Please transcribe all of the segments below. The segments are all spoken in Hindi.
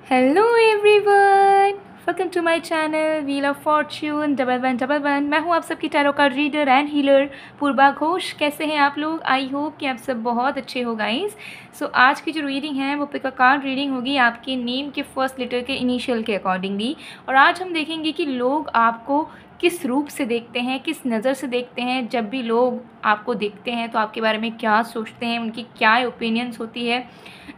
Hello everyone, welcome to my channel wheel of fortune double one. मैं हूँ आप सबकी tarot card reader and healer Purva Ghosh. कैसे हैं आप लोग? आई होप कि आप सब बहुत अच्छे हो गाइस। सो आज की जो रीडिंग है वो पिक अ कार्ड रीडिंग होगी आपके नेम के फर्स्ट लेटर के इनिशियल के अकॉर्डिंगली। और आज हम देखेंगे कि लोग आपको किस रूप से देखते हैं, किस नज़र से देखते हैं। जब भी लोग आपको देखते हैं तो आपके बारे में क्या सोचते हैं, उनकी क्या ओपिनियंस होती है,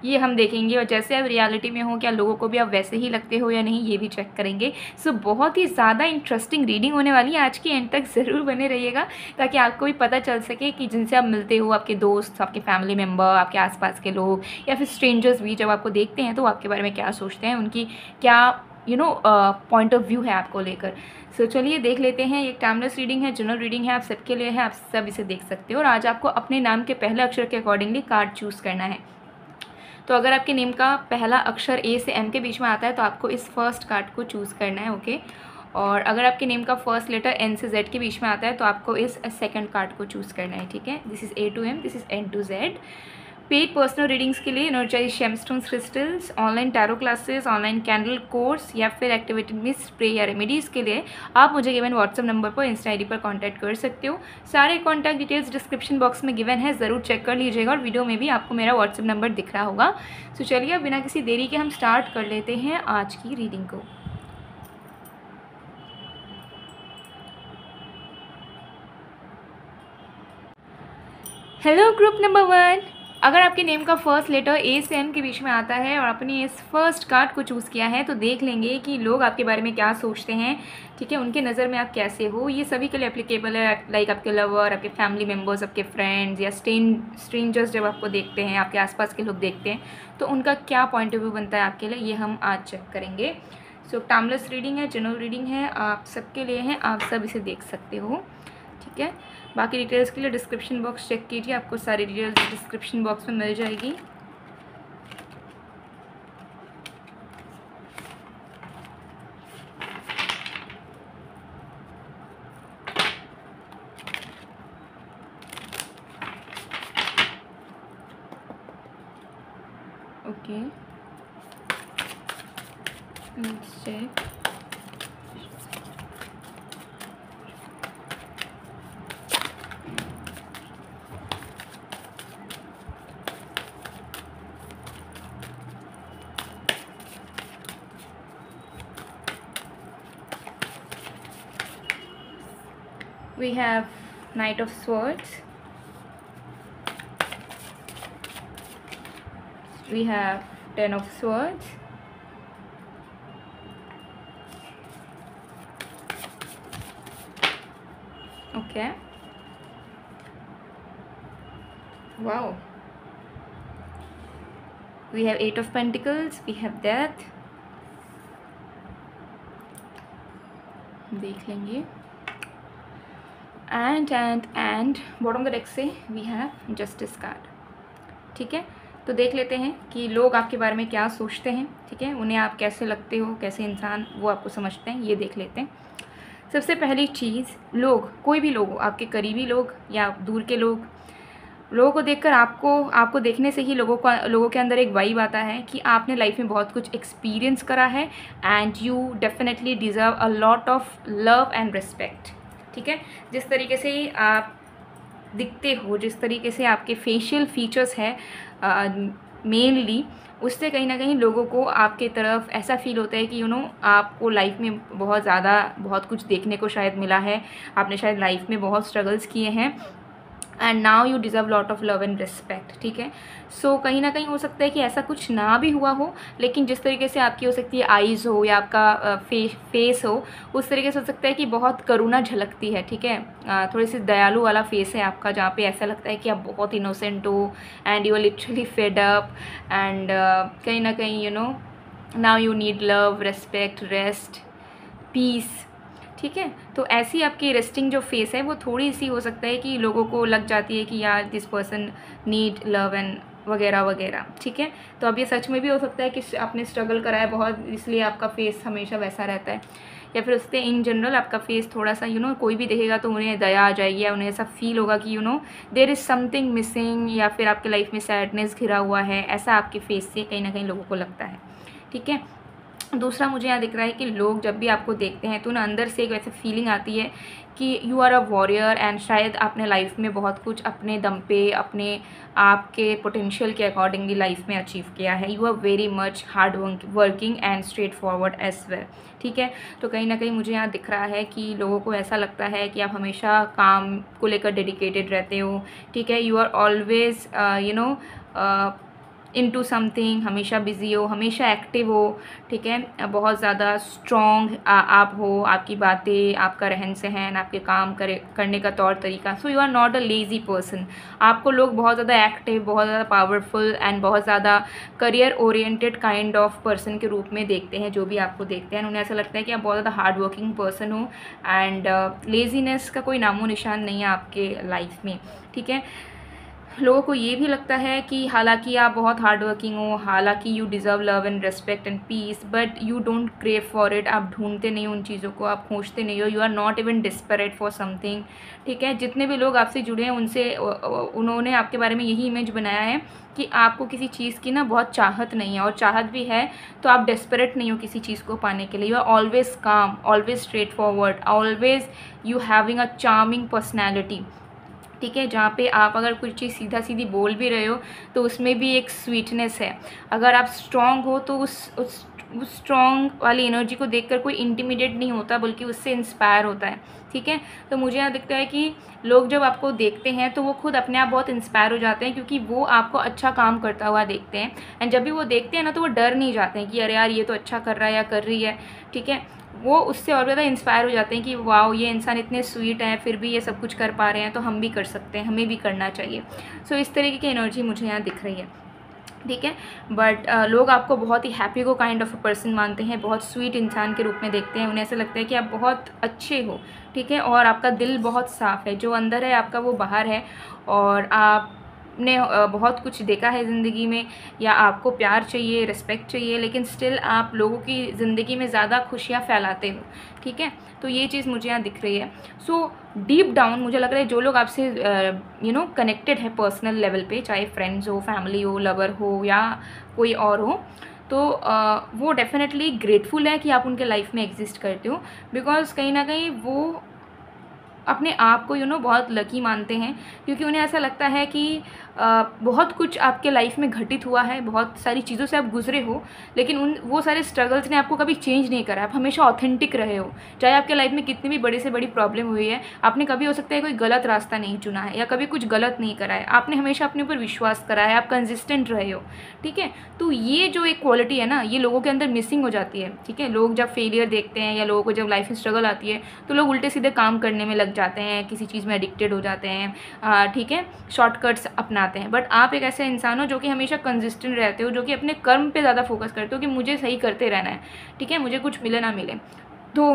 ये हम देखेंगे। और जैसे आप रियलिटी में हो, क्या लोगों को भी आप वैसे ही लगते हो या नहीं, ये भी चेक करेंगे। सो बहुत ही ज़्यादा इंटरेस्टिंग रीडिंग होने वाली है। आज की एंड तक ज़रूर बने रहिएगा ताकि आपको भी पता चल सके कि जिनसे आप मिलते हो, आपके दोस्त, आपके फैमिली मेम्बर, आपके आसपास के लोग या फिर स्ट्रेंजर्स भी जब आपको देखते हैं तो आपके बारे में क्या सोचते हैं, उनकी क्या पॉइंट ऑफ व्यू है आपको लेकर। सो चलिए देख लेते हैं। एक टाइमलेस रीडिंग है, जनरल रीडिंग है, आप सबके लिए है, आप सब इसे देख सकते हो। और आज आपको अपने नाम के पहले अक्षर के अकॉर्डिंगली कार्ड चूज़ करना है। तो अगर आपके नेम का पहला अक्षर ए से एम के बीच में आता है तो आपको इस फर्स्ट कार्ड को चूज़ करना है, ओके। और अगर आपके नेम का फर्स्ट लेटर एन से जेड के बीच में आता है तो आपको इस सेकंड कार्ड को चूज़ करना है, ठीक है। This is A to M, this is N to Z. Paid personal readings के लिए energize gemstones crystals, online tarot classes, online candle course या फिर एक्टिवेटेड मिस स्प्रे या रेमेडीज़ के लिए आप मुझे गिवन व्हाट्सएप नंबर पर, इंस्टा आईडी पर कांटेक्ट कर सकते हो। सारे कॉन्टैक्ट डिटेल्स डिस्क्रिप्शन बॉक्स में गिवन है, ज़रूर चेक कर लीजिएगा। और वीडियो में भी आपको मेरा व्हाट्सएप नंबर दिख रहा होगा। तो चलिए अब बिना किसी देरी के हम स्टार्ट कर लेते हैं आज की रीडिंग को। हेलो ग्रुप नंबर 1, अगर आपके नेम का फर्स्ट लेटर ए से एम के बीच में आता है और आपने इस फर्स्ट कार्ड को चूज़ किया है तो देख लेंगे कि लोग आपके बारे में क्या सोचते हैं, ठीक है। उनके नज़र में आप कैसे हो, ये सभी के लिए एप्लीकेबल है। लाइक आपके लवर, आपके फैमिली मेम्बर्स, आपके फ्रेंड्स या स्ट्रेंजर्स जब आपको देखते हैं, आपके आसपास के लोग देखते हैं तो उनका क्या पॉइंट ऑफ व्यू बनता है आपके लिए, ये हम आज चेक करेंगे। सो टाइमलेस रीडिंग है, जनरल रीडिंग है, आप सबके लिए है, आप सब इसे देख सकते हो, ठीक है। बाकी डिटेल्स के लिए डिस्क्रिप्शन बॉक्स चेक कीजिए, आपको सारी डिटेल्स डिस्क्रिप्शन बॉक्स में मिल जाएगी। Okay, let's check. We have Knight of Swords, we have Ten of Swords, okay, wow, we have Eight of Pentacles, we have Death, देख लेंगे। And bottom of the deck से वी हैव जस्टिस कार्ड, ठीक है। तो देख लेते हैं कि लोग आपके बारे में क्या सोचते हैं, ठीक है, उन्हें आप कैसे लगते हो, कैसे इंसान वो आपको समझते हैं, ये देख लेते हैं। सबसे पहली चीज़, लोग, कोई भी लोग, आपके करीबी लोग या दूर के लोग, लोगों को देखकर आपको देखने से ही लोगों के अंदर एक वाइब आता है कि आपने लाइफ में बहुत कुछ एक्सपीरियंस करा है and you definitely deserve a lot of love and respect, ठीक है। जिस तरीके से आप दिखते हो, जिस तरीके से आपके फेशियल फीचर्स हैं मेनली, उससे कहीं ना कहीं लोगों को आपके तरफ ऐसा फील होता है कि आपको लाइफ में बहुत कुछ देखने को शायद मिला है, आपने शायद लाइफ में बहुत स्ट्रगल्स किए हैं and now you deserve lot of love and respect, ठीक है। सो कहीं ना कहीं हो सकता है कि ऐसा कुछ ना भी हुआ हो, लेकिन जिस तरीके से आपकी हो सकती है आईज़ हो या आपका फेस हो, उस तरीके से हो सकता है कि बहुत करुणा झलकती है, ठीक है। थोड़ी सी दयालु वाला फेस है आपका, जहाँ पे ऐसा लगता है कि आप बहुत इनोसेंट हो and you are literally fed up and कहीं ना कहीं now you need love, respect, rest, peace, ठीक है। तो ऐसी आपकी रेस्टिंग जो फेस है वो थोड़ी सी हो सकता है कि लोगों को लग जाती है कि यार this person need love and वगैरह वगैरह, ठीक है। तो अब ये सच में भी हो सकता है कि आपने स्ट्रगल करा है बहुत, इसलिए आपका फेस हमेशा वैसा रहता है। या फिर उससे इन जनरल आपका फेस थोड़ा सा कोई भी देखेगा तो उन्हें दया आ जाएगी या उन्हें ऐसा फील होगा कि देयर इज़ समथिंग मिसिंग, या फिर आपके लाइफ में सैडनेस घिरा हुआ है, ऐसा आपके फेस से कहीं ना कहीं लोगों को लगता है, ठीक है। दूसरा मुझे यहाँ दिख रहा है कि लोग जब भी आपको देखते हैं तो ना अंदर से एक वैसे फीलिंग आती है कि you are a warrior, and शायद आपने लाइफ में बहुत कुछ अपने दम पे, अपने आपके पोटेंशियल के अकॉर्डिंगली लाइफ में अचीव किया है। You are very much hard working and straightforward as well, ठीक है। तो कहीं ना कहीं मुझे यहाँ दिख रहा है कि लोगों को ऐसा लगता है कि आप हमेशा काम को लेकर डेडिकेटेड रहते हो, ठीक है। You are always into something, हमेशा बिजी हो, हमेशा एक्टिव हो, ठीक है। बहुत ज़्यादा स्ट्रॉन्ग आप हो, आपकी बातें, आपका रहन सहन, आपके काम करने का तौर तरीका। So you are not a lazy person. आपको लोग बहुत ज़्यादा एक्टिव, बहुत ज़्यादा पावरफुल एंड बहुत ज़्यादा career oriented kind of person के रूप में देखते हैं। जो भी आपको देखते हैं उन्हें ऐसा लगता है कि आप बहुत ज़्यादा हार्ड वर्किंग पर्सन हो, एंड लेज़ीनेस का कोई नामो निशान नहीं है आपके लाइफ में, ठीक है। लोगों को ये भी लगता है कि हालांकि आप बहुत हार्ड वर्किंग हो, हालांकि you deserve love and respect and peace, but you don't crave for it. आप ढूंढते नहीं हो उन चीज़ों को, आप खोजते नहीं हो। You are not even desperate for something, ठीक है। जितने भी लोग आपसे जुड़े हैं उनसे उन्होंने आपके बारे में यही इमेज बनाया है कि आपको किसी चीज़ की ना बहुत चाहत नहीं है, और चाहत भी है तो आप डेस्परेट नहीं हो किसी चीज़ को पाने के लिए। यू आर ऑलवेज काम, always straight forward, always you having a charming personality, ठीक है। जहाँ पे आप अगर कुछ चीज़ सीधा सीधी बोल भी रहे हो तो उसमें भी एक स्वीटनेस है। अगर आप स्ट्रॉन्ग हो तो उस स्ट्रॉन्ग वाली एनर्जी को देखकर कोई इंटिमिडेट नहीं होता, बल्कि उससे इंस्पायर होता है, ठीक है। तो मुझे यहाँ दिखता है कि लोग जब आपको देखते हैं तो वो खुद अपने आप बहुत इंस्पायर हो जाते हैं, क्योंकि वो आपको अच्छा काम करता हुआ देखते हैं। एंड जब भी वो देखते हैं ना तो वो डर नहीं जाते हैं कि अरे यार ये तो अच्छा कर रहा है या कर रही है, ठीक है। वो उससे और ज़्यादा इंस्पायर हो जाते हैं कि वाओ ये इंसान इतने स्वीट हैं, फिर भी ये सब कुछ कर पा रहे हैं, तो हम भी कर सकते हैं, हमें भी करना चाहिए। सो इस तरीके की एनर्जी मुझे यहाँ दिख रही है, ठीक है। बट लोग आपको बहुत ही हैप्पी को काइंड ऑफ अ पर्सन मानते हैं, बहुत स्वीट इंसान के रूप में देखते हैं। उन्हें ऐसा लगता है कि आप बहुत अच्छे हो, ठीक है, और आपका दिल बहुत साफ़ है। जो अंदर है आपका वो बाहर है, और आपने बहुत कुछ देखा है ज़िंदगी में, या आपको प्यार चाहिए, रिस्पेक्ट चाहिए, लेकिन स्टिल आप लोगों की ज़िंदगी में ज़्यादा खुशियाँ फैलाते हो, ठीक है। तो ये चीज़ मुझे यहाँ दिख रही है। सो डीप डाउन मुझे लग रहा है जो लोग आपसे कनेक्टेड है पर्सनल लेवल पे, चाहे फ्रेंड्स हो, फैमिली हो, लवर हो, या कोई और हो, तो वो डेफिनेटली ग्रेटफुल है कि आप उनके लाइफ में एग्जिस्ट करते हो, बिकॉज कहीं ना कहीं वो अपने आप को बहुत लकी मानते हैं, क्योंकि उन्हें ऐसा लगता है कि बहुत कुछ आपके लाइफ में घटित हुआ है, बहुत सारी चीज़ों से आप गुजरे हो, लेकिन वो सारे स्ट्रगल्स ने आपको कभी चेंज नहीं करा। आप हमेशा ऑथेंटिक रहे हो, चाहे आपके लाइफ में कितनी भी बड़ी से बड़ी प्रॉब्लम हुई है, आपने कभी हो सकता है कोई गलत रास्ता नहीं चुना है, या कभी कुछ गलत नहीं करा है, आपने हमेशा अपने ऊपर विश्वास करा है, आप कंसिस्टेंट रहे हो, ठीक है। तो ये जो एक क्वालिटी है ना, ये लोगों के अंदर मिसिंग हो जाती है, ठीक है। लोग जब फेलियर देखते हैं, या लोगों को जब लाइफ में स्ट्रगल आती है, तो लोग उल्टे सीधे काम करने में लग जाते हैं, किसी चीज़ में एडिक्टेड हो जाते हैं, ठीक है, शॉर्टकट्स अपनाते हैं। बट आप एक ऐसे इंसान हो जो कि हमेशा कंसिस्टेंट रहते हो, जो कि अपने कर्म पे ज़्यादा फोकस करते हो कि मुझे सही करते रहना है, ठीक है, मुझे कुछ मिले ना मिले। तो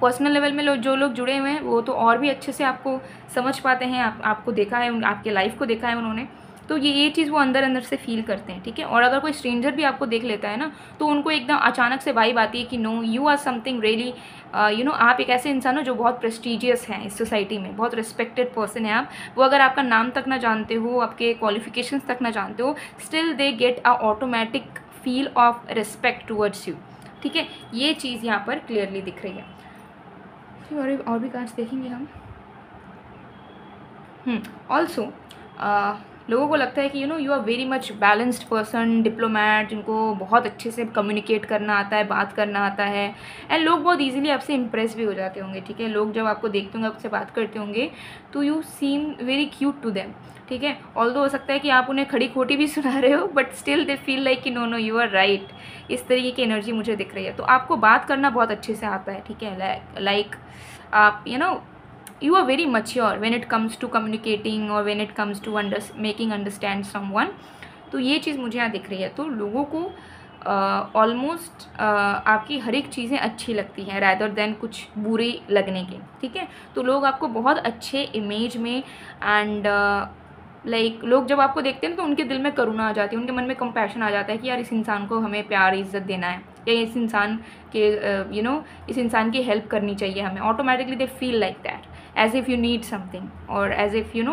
पर्सनल लेवल में जो लोग जुड़े हुए हैं वो तो और भी अच्छे से आपको समझ पाते हैं, आपको देखा है, आपके लाइफ को देखा है उन्होंने, तो ये चीज़ वो अंदर अंदर से फील करते हैं, ठीक है। और अगर कोई स्ट्रेंजर भी आपको देख लेता है ना, तो उनको एकदम अचानक से वाइब आती है कि no, you are something really आप एक ऐसे इंसान हो जो बहुत प्रेस्टीजियस हैं इस सोसाइटी में, बहुत रिस्पेक्टेड पर्सन है आप। वो अगर आपका नाम तक ना जानते हो, आपके क्वालिफिकेशंस तक ना जानते हो, still they get a automatic feel of respect towards you, ठीक है। ये चीज़ यहाँ पर क्लियरली दिख रही है। और भी कार्ड्स देखेंगे हम। ऑल्सो लोगों को लगता है कि you are very much balanced person, diplomat, जिनको बहुत अच्छे से कम्युनिकेट करना आता है, बात करना आता है, एंड लोग बहुत इजीली आपसे इम्प्रेस भी हो जाते होंगे, ठीक है। लोग जब आपको देखते होंगे, आपसे बात करते होंगे, तो you seem very cute to them, ठीक है। ऑल्दो हो सकता है कि आप उन्हें खड़ी खोटी भी सुना रहे हो, but still they feel like कि नो यू आर राइट। इस तरीके की एनर्जी मुझे दिख रही है। तो आपको बात करना बहुत अच्छे से आता है, ठीक है। लाइक आप you are very mature when it comes to communicating or when it comes to making understand someone। तो ये चीज़ मुझे यहाँ दिख रही है। तो लोगों को ऑलमोस्ट आपकी हर एक चीज़ें अच्छी लगती हैं रैदर देन कुछ बुरी लगने के, ठीक है। तो लोग आपको बहुत अच्छे इमेज में, एंड लाइक लोग जब आपको देखते हैं तो उनके दिल में करुणा आ जाती है, उनके मन में कंपैशन आ जाता है कि यार इस इंसान को हमें प्यार इज्जत देना है, या इस इंसान की हेल्प करनी चाहिए हमें। Automatically they feel like that, as if you need something और as if you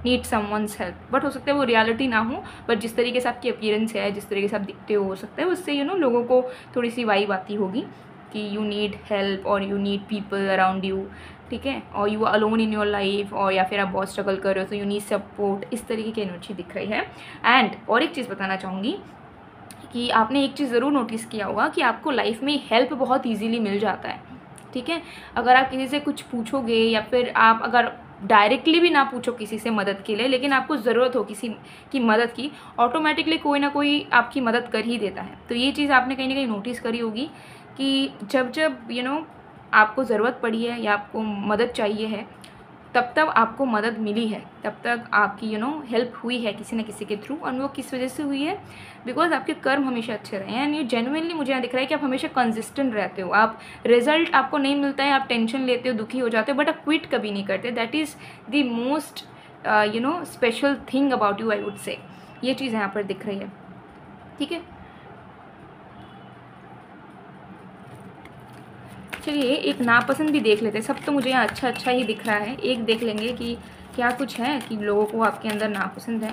need someone's help. But हो सकता है वो रियलिटी ना हो, बट जिस तरीके से आपकी अपीयरेंस है, जिस तरीके से आप दिखते हो सकता है उससे लोगों को थोड़ी सी वाइब आती होगी कि यू नीड हेल्प और you need people around you, ठीक है, और you are alone in your life, और या फिर आप बहुत स्ट्रगल कर रहे हो तो यू नीड सपोर्ट। इस तरीके की एनर्जी दिख रही है। एंड और एक चीज़ बताना चाहूँगी कि आपने एक चीज़ ज़रूर नोटिस किया होगा कि आपको लाइफ में हेल्प बहुत ईजीली मिल जाता है, ठीक है। अगर आप किसी से कुछ पूछोगे या फिर आप अगर डायरेक्टली भी ना पूछो किसी से मदद के लिए, लेकिन आपको ज़रूरत हो किसी की मदद की, ऑटोमेटिकली कोई ना कोई आपकी मदद कर ही देता है। तो ये चीज़ आपने कहीं ना कहीं नोटिस करी होगी कि जब जब आपको ज़रूरत पड़ी है या आपको मदद चाहिए है, तब तब आपको मदद मिली है, तब तक आपकी हेल्प हुई है किसी न किसी के थ्रू। और वो किस वजह से हुई है? बिकॉज आपके कर्म हमेशा अच्छे रहे हैं। एंड ये जेन्युइनली मुझे यहाँ दिख रहा है कि आप हमेशा कंसिस्टेंट रहते हो। आप रिजल्ट आपको नहीं मिलता है, आप टेंशन लेते हो, दुखी हो जाते हो, बट आप क्विट कभी नहीं करते। That is the most special thing about you, I would say. ये चीज़ यहाँ पर दिख रही है, ठीक है। चलिए एक नापसंद भी देख लेते हैं। सब तो मुझे यहाँ अच्छा अच्छा ही दिख रहा है, एक देख लेंगे कि क्या कुछ है कि लोगों को आपके अंदर नापसंद है।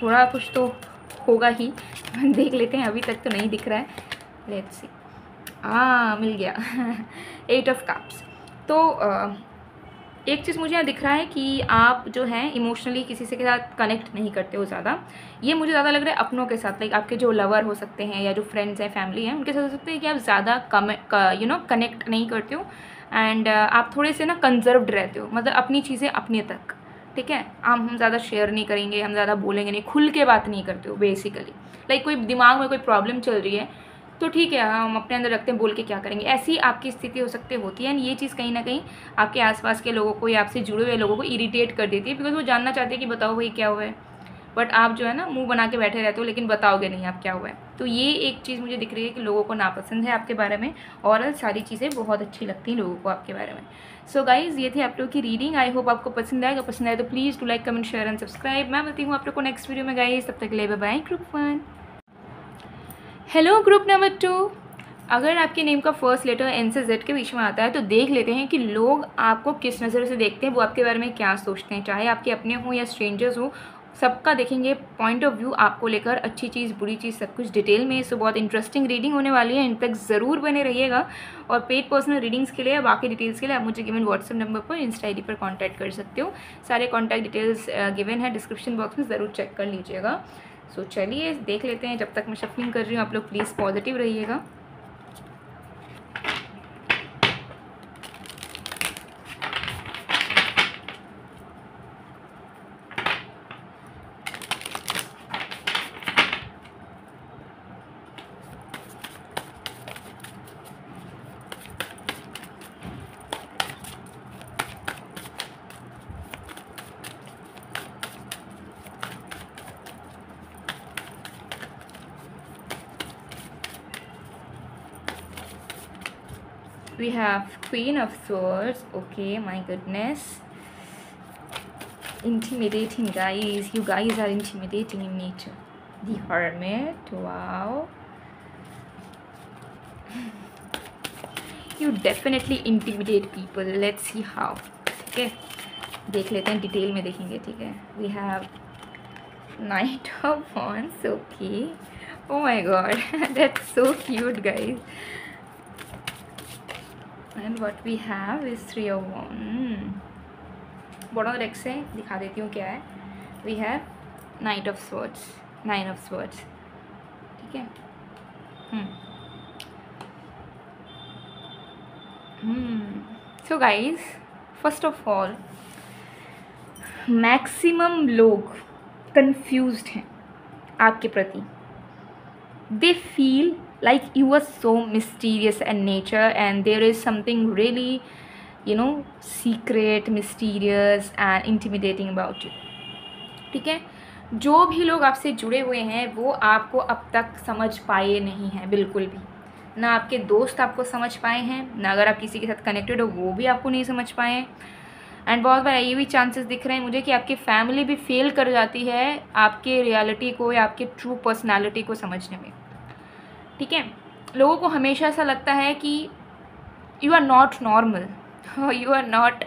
थोड़ा कुछ तो होगा ही देख लेते हैं। अभी तक तो नहीं दिख रहा है, लेट्स सी। मिल गया 8 ऑफ कप्स। तो एक चीज़ मुझे यहाँ दिख रहा है कि आप जो हैं इमोशनली किसी से के साथ कनेक्ट नहीं करते हो ज़्यादा। ये मुझे ज़्यादा लग रहा है अपनों के साथ, लाइक आपके जो लवर हो सकते हैं या जो फ्रेंड्स हैं, फैमिली हैं, उनके साथ हो सकते हैं कि आप ज़्यादा कनेक्ट नहीं करते हो। एंड आप थोड़े से कंजर्व्ड रहते हो, मतलब अपनी चीज़ें अपने तक, ठीक है। हम ज़्यादा शेयर नहीं करेंगे, हम ज़्यादा बोलेंगे नहीं, खुल के बात नहीं करते हो बेसिकली। लाइक कोई दिमाग में कोई प्रॉब्लम चल रही है तो ठीक है, हम अपने अंदर रखते हैं, बोल के क्या करेंगे, ऐसी आपकी स्थिति हो सकती होती है। एंड ये चीज़ कहीं ना कहीं आपके आसपास के लोगों को या आपसे जुड़े हुए लोगों को इरिटेट कर देती है, बिकॉज वो जानना चाहते हैं कि बताओ भाई क्या हुआ है, बट आप जो है ना मुंह बना के बैठे रहते हो, लेकिन बताओगे नहीं आप क्या हुआ है। तो ये एक चीज़ मुझे दिख रही है कि लोगों को नापसंद है आपके बारे में, और सारी चीज़ें बहुत अच्छी लगती हैं लोगों को आपके बारे में। सो गाइज, ये थी आप लोगों की रीडिंग। आई होप आपको पसंद आएगा। पसंद आए तो please to like, comment, share and subscribe. मैं मिलती हूँ आप लोग को नेक्स्ट वीडियो में गाइज। तब तक के लिए bye bye. Group 1। Hello group number 2। अगर आपके नेम का फर्स्ट लेटर एन से जेड के बीच में आता है तो देख लेते हैं कि लोग आपको किस नज़र से देखते हैं, वो आपके बारे में क्या सोचते हैं। चाहे आपके अपने हों या स्ट्रेंजर्स हो, सबका देखेंगे पॉइंट ऑफ व्यू आपको लेकर, अच्छी चीज़ बुरी चीज़ सब कुछ डिटेल में। सो बहुत इंटरेस्टिंग रीडिंग होने वाली है, इन तक ज़रूर बने रहिएगा। और पेड पर्सनल रीडिंग्स के लिए, बाकी डिटेल्स के लिए आप मुझे गिवन व्हाट्सएप नंबर पर, इंस्टा ID पर कॉन्टैक्ट कर सकते हो। सारे कॉन्टैक्ट डिटेल्स गिवन है डिस्क्रिप्शन बॉक्स में, ज़रूर चेक कर लीजिएगा। सो चलिए देख लेते हैं। जब तक मैं शफलिंग कर रही हूँ आप लोग प्लीज़ पॉजिटिव रहिएगा। We have Queen of Swords. Okay, my goodness. Intimidating, guys. You guys are intimidating in nature. The Hermit. Wow. You definitely intimidate people. Let's see how. Okay. देख लेते हैं, डिटेल में देखेंगे, ठीक है। We have Knight of Wands. Okay. Oh my god. That's so cute, guys. And what we have is 3 of Wands. Bottom deck से दिखा देती हूँ क्या है। We have Knight of Swords, 9 of Swords, ठीक है। So guys, first of all, maximum लोग कंफ्यूज्ड हैं आपके प्रति। They feel like you are so mysterious in nature and there is something really, secret, mysterious and intimidating about you, ठीक है। जो भी लोग आपसे जुड़े हुए हैं वो आपको अब तक समझ पाए नहीं हैं, बिल्कुल भी ना। आपके दोस्त आपको समझ पाए हैं, ना अगर आप किसी के साथ कनेक्टेड हो वो भी आपको नहीं समझ पाए। एंड बहुत बार ये भी चांसेस दिख रहे हैं मुझे कि आपकी फैमिली भी फेल कर जाती है आपके रियलिटी को या आपके ट्रू पर्सनालिटी को समझने में, ठीक है। लोगों को हमेशा ऐसा लगता है कि you are not normal, you are not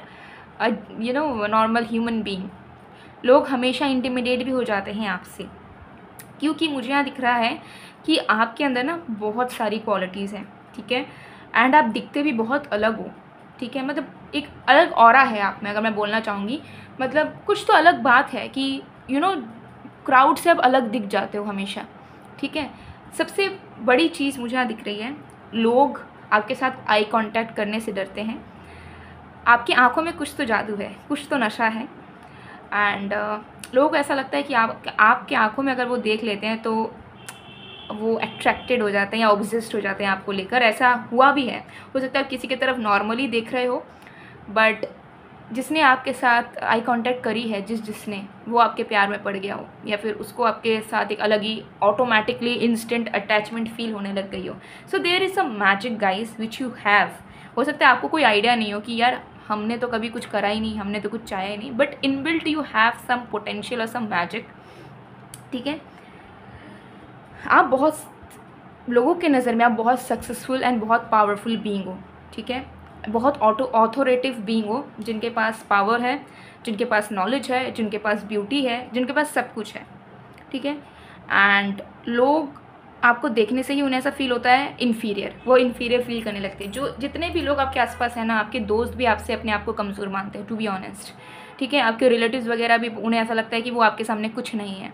normal human being. लोग हमेशा इंटिमिडेट भी हो जाते हैं आपसे, क्योंकि मुझे यहाँ दिख रहा है कि आपके अंदर ना बहुत सारी क्वालिटीज़ हैं, ठीक है, एंड आप दिखते भी बहुत अलग हो, ठीक है, मतलब एक अलग ऑरा है आप में, अगर मैं बोलना चाहूँगी, मतलब कुछ तो अलग बात है कि क्राउड से आप अलग दिख जाते हो हमेशा, ठीक है। सबसे बड़ी चीज़ मुझे यहाँ दिख रही है, लोग आपके साथ आई कांटेक्ट करने से डरते हैं। आपकी आंखों में कुछ तो जादू है, कुछ तो नशा है, एंड लोगों को ऐसा लगता है कि आपके आंखों में अगर वो देख लेते हैं तो वो अट्रैक्टेड हो जाते हैं या ऑब्सेस्ड हो जाते हैं आपको लेकर। ऐसा हुआ भी है, हो सकता है आप किसी की तरफ नॉर्मली देख रहे हो, बट जिसने आपके साथ आई कांटेक्ट करी है, जिसने वो आपके प्यार में पड़ गया हो, या फिर उसको आपके साथ एक अलग ही ऑटोमेटिकली इंस्टेंट अटैचमेंट फील होने लग गई हो। So there is a magic guys which you have. हो सकता है आपको कोई आइडिया नहीं हो कि यार हमने तो कभी कुछ करा ही नहीं, हमने तो कुछ चाहा ही नहीं, but inbuilt you have some potential और सम मैजिक, ठीक है। आप बहुत लोगों के नज़र में आप बहुत सक्सेसफुल एंड बहुत पावरफुल बीइंग हो, ठीक है, बहुत ऑथोरेटिव बीइंग हो, जिनके पास पावर है, जिनके पास नॉलेज है, जिनके पास ब्यूटी है, जिनके पास सब कुछ है, ठीक है। एंड लोग आपको देखने से ही उन्हें ऐसा फील होता है इन्फीरियर, वो इन्फीरियर फील करने लगते हैं। जो जितने भी लोग आपके आसपास हैं ना, आपके दोस्त भी आपसे अपने आप को कमज़ोर मानते हैं, टू बी ऑनेस्ट, ठीक है। आपके रिलेटिव्स वगैरह भी, उन्हें ऐसा लगता है कि वो आपके सामने कुछ नहीं है,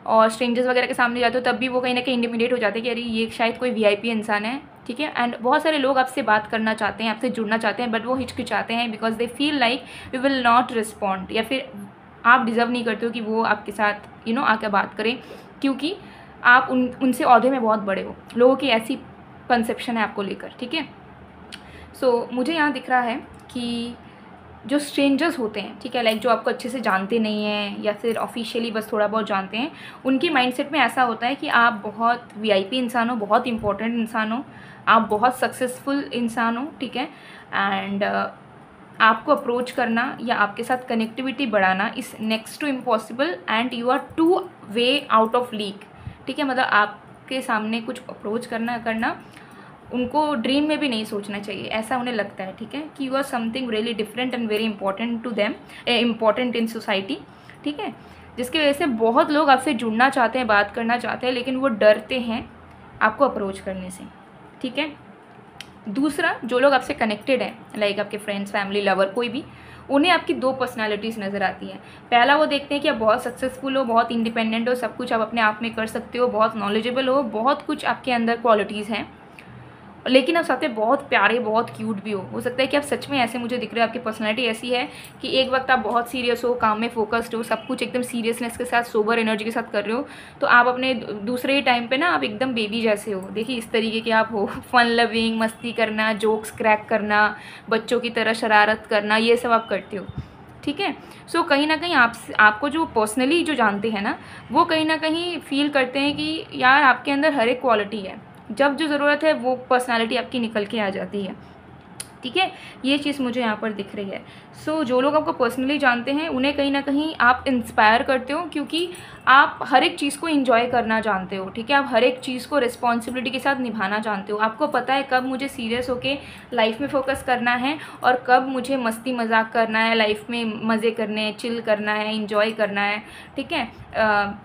और स्ट्रेंजर्स वगैरह के सामने जाते हो तब भी वो कहीं ना कहीं इंटिमिडेट हो जाते हैं कि अरे ये शायद कोई वीआईपी इंसान है, ठीक है। एंड बहुत सारे लोग आपसे बात करना चाहते हैं, आपसे जुड़ना चाहते हैं, बट वो हिचकिचाते हैं because they feel like we will not respond, या फिर आप डिज़र्व नहीं करते हो कि वो आपके साथ आकर बात करें, क्योंकि आप उनसे औहदे में बहुत बड़े हो। लोगों की ऐसी कंसेप्शन है आपको लेकर, ठीक है। सो मुझे यहाँ दिख रहा है कि जो स्ट्रेंजर्स होते हैं, ठीक है, लाइक जो आपको अच्छे से जानते नहीं हैं या फिर ऑफिशियली बस थोड़ा बहुत जानते हैं, उनके माइंडसेट में ऐसा होता है कि आप बहुत वीआईपी इंसान हो, बहुत इंपॉर्टेंट इंसान हो, आप बहुत सक्सेसफुल इंसान हो, ठीक है। एंड आपको अप्रोच करना या आपके साथ कनेक्टिविटी बढ़ाना is next to impossible, and you are too way out of league, ठीक है। मतलब आपके सामने कुछ अप्रोच करना उनको ड्रीम में भी नहीं सोचना चाहिए, ऐसा उन्हें लगता है, ठीक है, कि you are something really different and very important to them, important in society, ठीक है। जिसकी वजह से बहुत लोग आपसे जुड़ना चाहते हैं, बात करना चाहते हैं, लेकिन वो डरते हैं आपको अप्रोच करने से, ठीक है। दूसरा, जो लोग आपसे कनेक्टेड हैं, लाइक आपके फ्रेंड्स, फैमिली, लवर, कोई भी, उन्हें आपकी दो पर्सनालिटीज़ नज़र आती हैं। पहला, वो देखते हैं कि आप बहुत सक्सेसफुल हो, बहुत इंडिपेंडेंट हो, सब कुछ आप अपने आप में कर सकते हो, बहुत नॉलेजेबल हो, बहुत कुछ आपके अंदर क्वालिटीज़ हैं, लेकिन आप साथ में बहुत प्यारे, बहुत क्यूट भी हो सकता है कि आप सच में ऐसे मुझे दिख रहे हो, आपकी पर्सनैलिटी ऐसी है कि एक वक्त आप बहुत सीरियस हो, काम में फोकस्ड हो, सब कुछ एकदम सीरियसनेस के साथ, सोबर एनर्जी के साथ कर रहे हो, तो आप अपने दूसरे ही टाइम पे ना आप एकदम बेबी जैसे हो। देखिए इस तरीके के आप हो, फन लविंग, मस्ती करना, जोक्स क्रैक करना, बच्चों की तरह शरारत करना, ये सब आप करते हो, ठीक है। सो कहीं ना कहीं आपको जो पर्सनली जो जानते हैं ना, वो कहीं ना कहीं फील करते हैं कि यार आपके अंदर हर एक क्वालिटी है, जब जो ज़रूरत है वो पर्सनालिटी आपकी निकल के आ जाती है, ठीक है। ये चीज़ मुझे यहाँ पर दिख रही है। सो जो लोग आपको पर्सनली जानते हैं उन्हें कहीं ना कहीं आप इंस्पायर करते हो, क्योंकि आप हर एक चीज़ को एंजॉय करना जानते हो, ठीक है। आप हर एक चीज़ को रिस्पॉन्सिबिलिटी के साथ निभाना जानते हो। आपको पता है कब मुझे सीरियस होके लाइफ में फोकस करना है और कब मुझे मस्ती मजाक करना है, लाइफ में मज़े करने हैं, चिल करना है, इंजॉय करना है, ठीक है।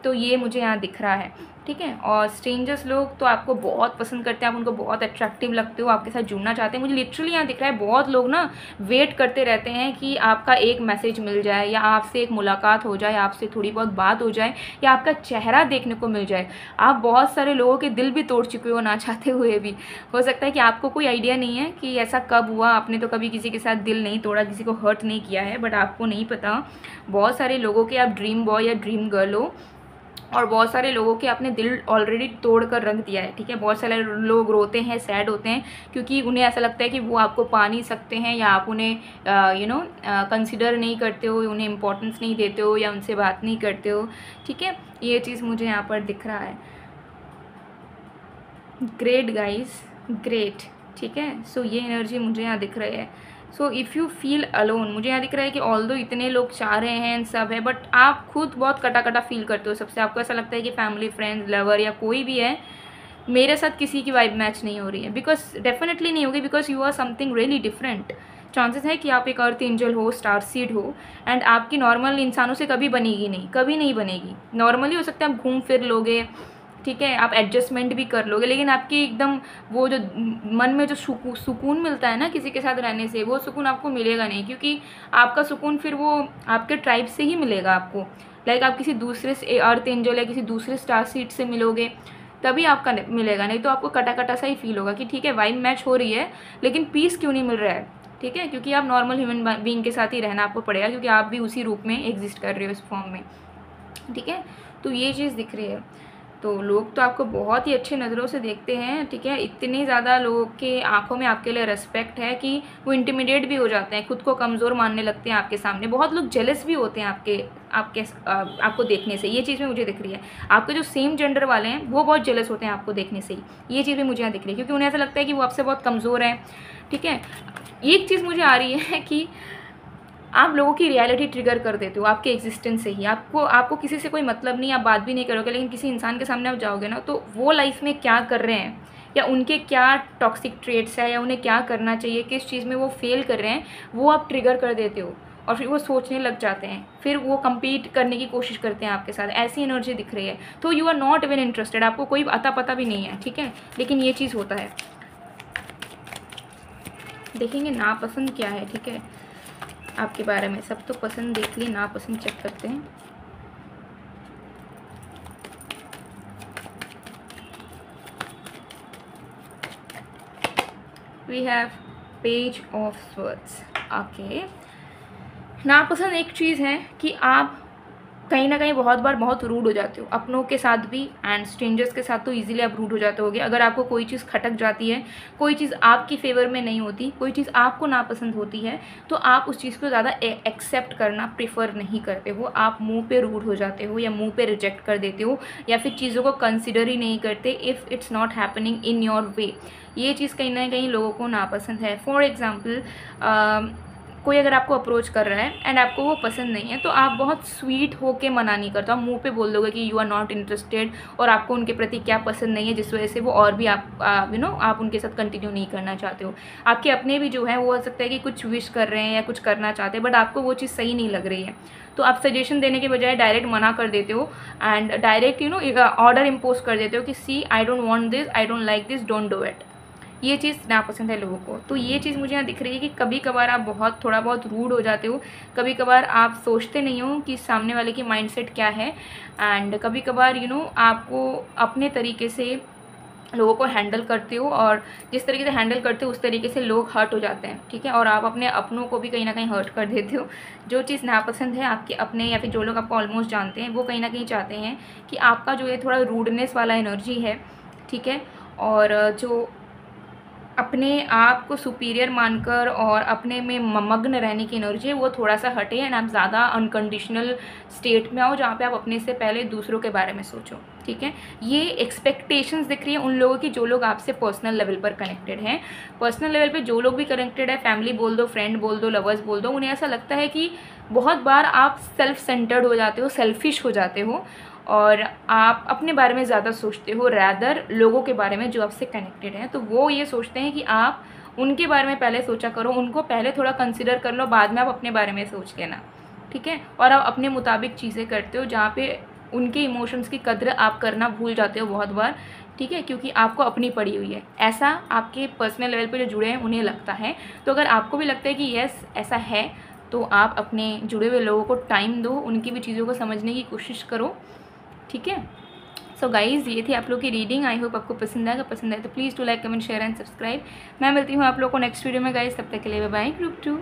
तो ये मुझे यहाँ दिख रहा है, ठीक है। और स्ट्रेंजर्स लोग तो आपको बहुत पसंद करते हैं, आप उनको बहुत अट्रैक्टिव लगते हो, आपके साथ जुड़ना चाहते हैं। मुझे लिटरली यहाँ दिख रहा है बहुत लोग ना वेट करते रहते हैं कि आपका एक मैसेज मिल जाए, या आपसे एक मुलाकात हो जाए, आपसे थोड़ी बहुत बात हो जाए, या आपका चेहरा देखने को मिल जाए। आप बहुत सारे लोगों के दिल भी तोड़ चुके हो ना चाहते हुए भी। हो सकता है कि आपको कोई आइडिया नहीं है कि ऐसा कब हुआ, आपने तो कभी किसी के साथ दिल नहीं तोड़ा, किसी को हर्ट नहीं किया है, बट आपको नहीं पता बहुत सारे लोगों के आप ड्रीम बॉय या ड्रीम गर्ल हो, और बहुत सारे लोगों के आपने दिल ऑलरेडी तोड़ कर रख दिया है, ठीक है। बहुत सारे लोग रोते हैं, सैड होते हैं, क्योंकि उन्हें ऐसा लगता है कि वो आपको पा नहीं सकते हैं, या आप उन्हें कंसिडर नहीं करते हो, उन्हें इम्पोर्टेंस नहीं देते हो, या उनसे बात नहीं करते हो, ठीक है। ये चीज़ मुझे यहाँ पर दिख रहा है। ग्रेट गाइज, ग्रेट, ठीक है। सो ये एनर्जी मुझे यहाँ दिख रही है। So if you feel alone, मुझे यहाँ दिख रहा है कि ऑल्दो इतने लोग चाह रहे हैं, सब है, बट आप खुद बहुत कटा कटा फील करते हो सबसे। आपको ऐसा लगता है कि फैमिली, फ्रेंड्स, लवर या कोई भी है, मेरे साथ किसी की वाइब मैच नहीं हो रही है, बिकॉज डेफिनेटली नहीं होगी, because you are something really different, chances है कि आप एक अर्थ एंजल हो, स्टार सीड हो, एंड आपकी नॉर्मल इंसानों से कभी बनेगी नहीं, कभी नहीं बनेगी। नॉर्मली हो सकता है आप घूम फिर लोगे, ठीक है, आप एडजस्टमेंट भी कर लोगे, लेकिन आपकी एकदम वो जो मन में जो सुकून मिलता है ना किसी के साथ रहने से, वो सुकून आपको मिलेगा नहीं, क्योंकि आपका सुकून फिर वो आपके ट्राइब से ही मिलेगा आपको। लाइक आप किसी दूसरे अर्थ एंजल या किसी दूसरे स्टार सीड से मिलोगे तभी आपका मिलेगा, नहीं तो आपको कटा कटा सा ही फील होगा कि ठीक है वाइब मैच हो रही है लेकिन पीस क्यों नहीं मिल रहा है, ठीक है, क्योंकि आप नॉर्मल ह्यूमन बीइंग के साथ ही रहना आपको पड़ेगा, क्योंकि आप भी उसी रूप में एग्जिस्ट कर रहे हो इस फॉर्म में, ठीक है। तो ये चीज़ दिख रही है। तो लोग तो आपको बहुत ही अच्छे नज़रों से देखते हैं, ठीक है, इतनी ज़्यादा लोगों के आंखों में आपके लिए रिस्पेक्ट है कि वो इंटिमिडेट भी हो जाते हैं, खुद को कमज़ोर मानने लगते हैं आपके सामने। बहुत लोग जेलस भी होते हैं आपको देखने से, ये चीज़ में मुझे दिख रही है। आपके जो सेम जेंडर वाले हैं वो बहुत जेलस होते हैं आपको देखने से ही, ये चीज़ भी मुझे यहाँ दिख रही है, क्योंकि उन्हें ऐसा लगता है कि वो आपसे बहुत कमज़ोर है, ठीक है। एक चीज़ मुझे आ रही है कि आप लोगों की रियलिटी ट्रिगर कर देते हो आपके एग्जिस्टेंस से ही। आपको किसी से कोई मतलब नहीं, आप बात भी नहीं करोगे, लेकिन किसी इंसान के सामने आप जाओगे ना, तो वो लाइफ में क्या कर रहे हैं या उनके क्या टॉक्सिक ट्रेट्स है या उन्हें क्या करना चाहिए, किस चीज़ में वो फेल कर रहे हैं, वो आप ट्रिगर कर देते हो और फिर वो सोचने लग जाते हैं, फिर वो compete करने की कोशिश करते हैं आपके साथ। ऐसी एनर्जी दिख रही है। तो you are not even interested, आपको कोई अता पता भी नहीं है, ठीक है, लेकिन ये चीज़ होता है। देखेंगे नापसंद क्या है, ठीक है, आपके बारे में। सब तो पसंद देख लिए, नापसंद चेक करते हैं। We have page of swords. Okay, नापसंद एक चीज़ है कि आप कहीं ना कहीं बहुत रूड हो जाते हो, अपनों के साथ भी एंड स्ट्रेंजर्स के साथ तो इजीली आप रूड हो जाते होगे। अगर आपको कोई चीज़ खटक जाती है, कोई चीज़ आपकी फेवर में नहीं होती, कोई चीज़ आपको नापसंद होती है, तो आप उस चीज़ को ज़्यादा एक्सेप्ट करना प्रेफर नहीं करते हो। आप मुंह पे रूड हो जाते हो या मुंह पे रिजेक्ट कर देते हो या फिर चीज़ों को कंसिडर ही नहीं करते if it's not happening in your way. ये चीज़ कहीं ना कहीं लोगों को नापसंद है। फॉर एग्ज़ाम्पल, कोई अगर आपको अप्रोच कर रहा है एंड आपको वो पसंद नहीं है, तो आप बहुत स्वीट होके मना नहीं करते, आप मुंह पे बोल दोगे कि यू आर नॉट इंटरेस्टेड और आपको उनके प्रति क्या पसंद नहीं है, जिस वजह से वो और भी आप उनके साथ कंटिन्यू नहीं करना चाहते हो। आपके अपने भी जो है वो हो सकता है कि कुछ विश कर रहे हैं या कुछ करना चाहते हैं, बट आपको वो चीज़ सही नहीं लग रही है, तो आप सजेशन देने के बजाय डायरेक्ट मना कर देते हो एंड डायरेक्ट ऑर्डर इम्पोज कर देते हो कि see I don't want this, I don't like this, don't do it. ये चीज़ नापसंद है लोगों को। तो ये चीज़ मुझे यहाँ दिख रही है कि कभी कभार आप थोड़ा बहुत रूड हो जाते हो, कभी कभार आप सोचते नहीं हो कि सामने वाले की माइंडसेट क्या है, एंड कभी कभार आपको अपने तरीके से लोगों को हैंडल करते हो और जिस तरीके से हैंडल करते हो उस तरीके से लोग हर्ट हो जाते हैं, ठीक है, और आप अपने अपनों को भी कहीं ना कहीं हर्ट कर देते हो। जो चीज़ नापसंद है आपके अपने या फिर जो लोग आपको ऑलमोस्ट जानते हैं, वो कहीं ना कहीं चाहते हैं कि आपका जो ये थोड़ा रूडनेस वाला एनर्जी है, ठीक है, और जो अपने आप को सुपीरियर मानकर और अपने में मग्न रहने की एनर्जी है वो थोड़ा सा हटे एंड आप ज़्यादा अनकंडीशनल स्टेट में आओ जहाँ पे आप अपने से पहले दूसरों के बारे में सोचो, ठीक है। ये एक्सपेक्टेशंस दिख रही है उन लोगों की जो लोग आपसे पर्सनल लेवल पर कनेक्टेड हैं। पर्सनल लेवल पे जो लोग भी कनेक्टेड है, फैमिली बोल दो, फ्रेंड बोल दो, लवर्स बोल दो, उन्हें ऐसा लगता है कि बहुत बार आप सेल्फ सेंटर्ड हो जाते हो, सेल्फिश हो जाते हो और आप अपने बारे में ज़्यादा सोचते हो रैदर लोगों के बारे में जो आपसे कनेक्टेड हैं। तो वो ये सोचते हैं कि आप उनके बारे में पहले सोचा करो, उनको पहले थोड़ा कंसिडर कर लो, बाद में आप अपने बारे में सोच लेना, ठीक है। और आप अपने मुताबिक चीज़ें करते हो जहाँ पे उनके इमोशंस की कद्र आप करना भूल जाते हो बहुत बार, ठीक है, क्योंकि आपको अपनी पड़ी हुई है। ऐसा आपके पर्सनल लेवल पे जो जुड़े हैं उन्हें लगता है। तो अगर आपको भी लगता है कि यस ऐसा है, तो आप अपने जुड़े हुए लोगों को टाइम दो, उनकी भी चीज़ों को समझने की कोशिश करो, ठीक है। सो गाइज़, ये थी आप लोग की रीडिंग। आई होप आपको पसंद आएगा। पसंद आए तो please to like, comment, share and subscribe. मैं मिलती हूँ आप लोग को नेक्स्ट वीडियो में गाइज़। तब तक के लिए बाय बाय। ग्रुप 2।